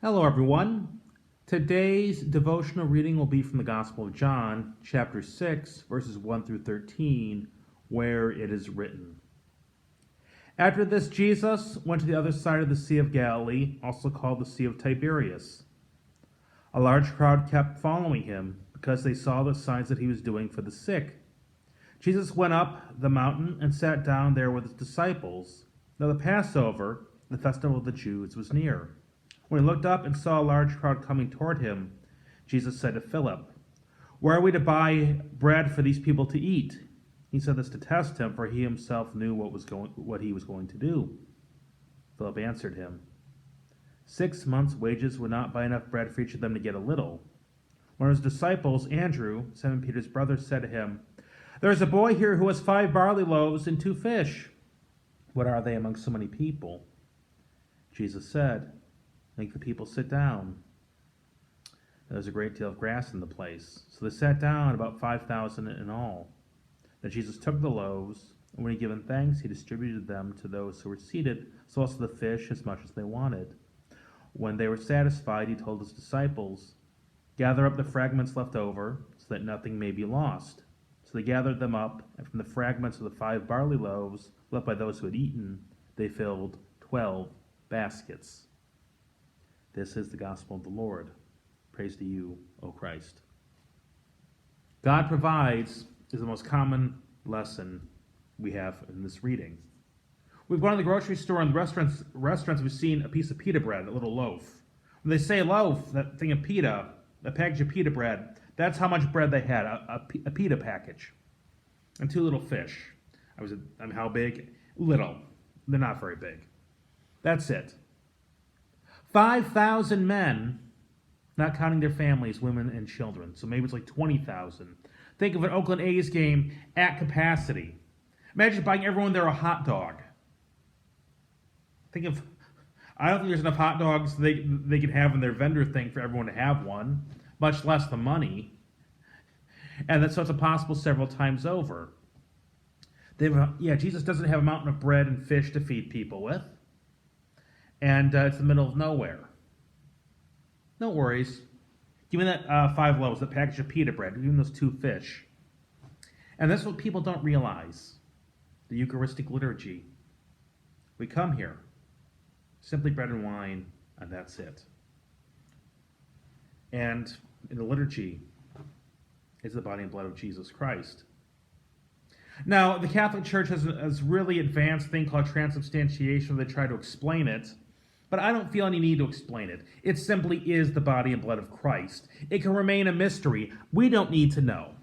Hello, everyone. Today's devotional reading will be from the Gospel of John, chapter 6, verses 1 through 13, where it is written. After this, Jesus went to the other side of the Sea of Galilee, also called the Sea of Tiberias. A large crowd kept following him because they saw the signs that he was doing for the sick. Jesus went up the mountain and sat down there with his disciples. Now the Passover, the festival of the Jews, was near. When he looked up and saw a large crowd coming toward him, Jesus said to Philip, "Where are we to buy bread for these people to eat?" He said this to test him, for he himself knew what he was going to do. Philip answered him, 6 months' wages would not buy enough bread for each of them to get a little. One of his disciples, Andrew, Simon Peter's brother, said to him, "There is a boy here who has 5 barley loaves and 2 fish. What are they among so many people?" Jesus said, "Make the people sit down." There was a great deal of grass in the place, so they sat down, about 5,000 in all. Then Jesus took the loaves, and when he had given thanks, he distributed them to those who were seated, so also the fish, as much as they wanted. When they were satisfied, he told his disciples, "Gather up the fragments left over, so that nothing may be lost." So they gathered them up, and from the fragments of the 5 barley loaves left by those who had eaten, they filled 12 baskets. This is the gospel of the Lord. Praise to you, O Christ. God provides is the most common lesson we have in this reading. We've gone to the grocery store and the restaurants we've seen a piece of pita bread, a little loaf. When they say loaf, that thing of pita, a package of pita bread, that's how much bread they had, a pita package. And 2 little fish. How big? Little. They're not very big. That's it. 5,000 men, not counting their families, women and children. So maybe it's like 20,000. Think of an Oakland A's game at capacity. Imagine buying everyone there a hot dog. I don't think there's enough hot dogs they can have in their vendor thing for everyone to have one, much less the money. And so it's impossible several times over. Jesus doesn't have a mountain of bread and fish to feed people with. And it's the middle of nowhere. No worries. Give me that 5 loaves, that package of pita bread, even those 2 fish. And that's what people don't realize. The Eucharistic liturgy. We come here, simply bread and wine, and that's it. And in the liturgy is the body and blood of Jesus Christ. Now, the Catholic Church has really advanced thing called transubstantiation. They try to explain it. But I don't feel any need to explain it. It simply is the body and blood of Christ. It can remain a mystery. We don't need to know.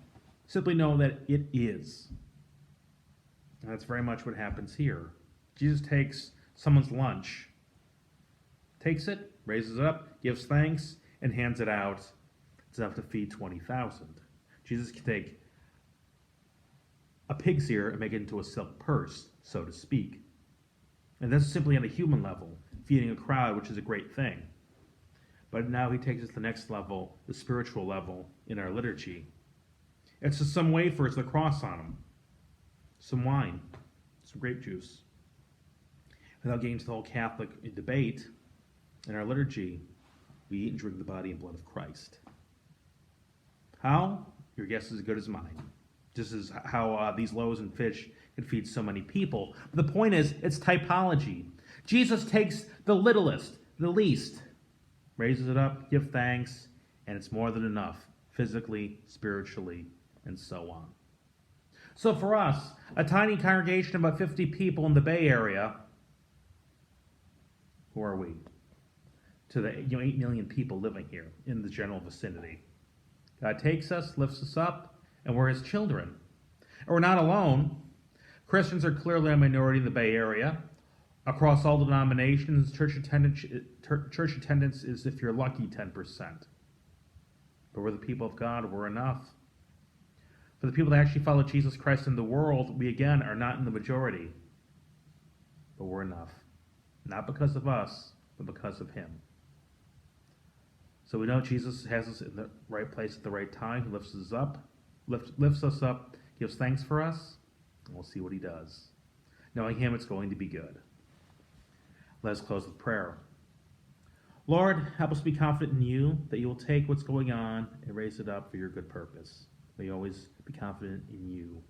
Simply know that it is. And that's very much what happens here. Jesus takes someone's lunch, takes it, raises it up, gives thanks, and hands it out. It's enough to feed 20,000. Jesus can take a pig's ear and make it into a silk purse, so to speak. And that's simply on a human level, feeding a crowd, which is a great thing. But now he takes us to the next level, the spiritual level, in our liturgy. It's just some wafers with a cross on them, some wine, some grape juice. Without getting into the whole Catholic debate, in our liturgy, we eat and drink the body and blood of Christ. How? Your guess is as good as mine. This is how these loaves and fish can feed so many people. But the point is, it's typology. Jesus takes the littlest, the least, raises it up, gives thanks, and it's more than enough, physically, spiritually, and so on. So for us, a tiny congregation of about 50 people in the Bay Area, who are we? To the 8 million people living here in the general vicinity. God takes us, lifts us up, and we're his children. And we're not alone. Christians are clearly a minority in the Bay Area. Across all denominations, church attendance is, if you're lucky, 10%. But we're the people of God, we're enough. For the people that actually follow Jesus Christ in the world, we again are not in the majority. But we're enough. Not because of us, but because of him. So we know Jesus has us in the right place at the right time. He lifts us up, gives thanks for us, and we'll see what he does. Knowing him, it's going to be good. Let us close with prayer. Lord, help us be confident in you that you will take what's going on and raise it up for your good purpose. May you always be confident in you.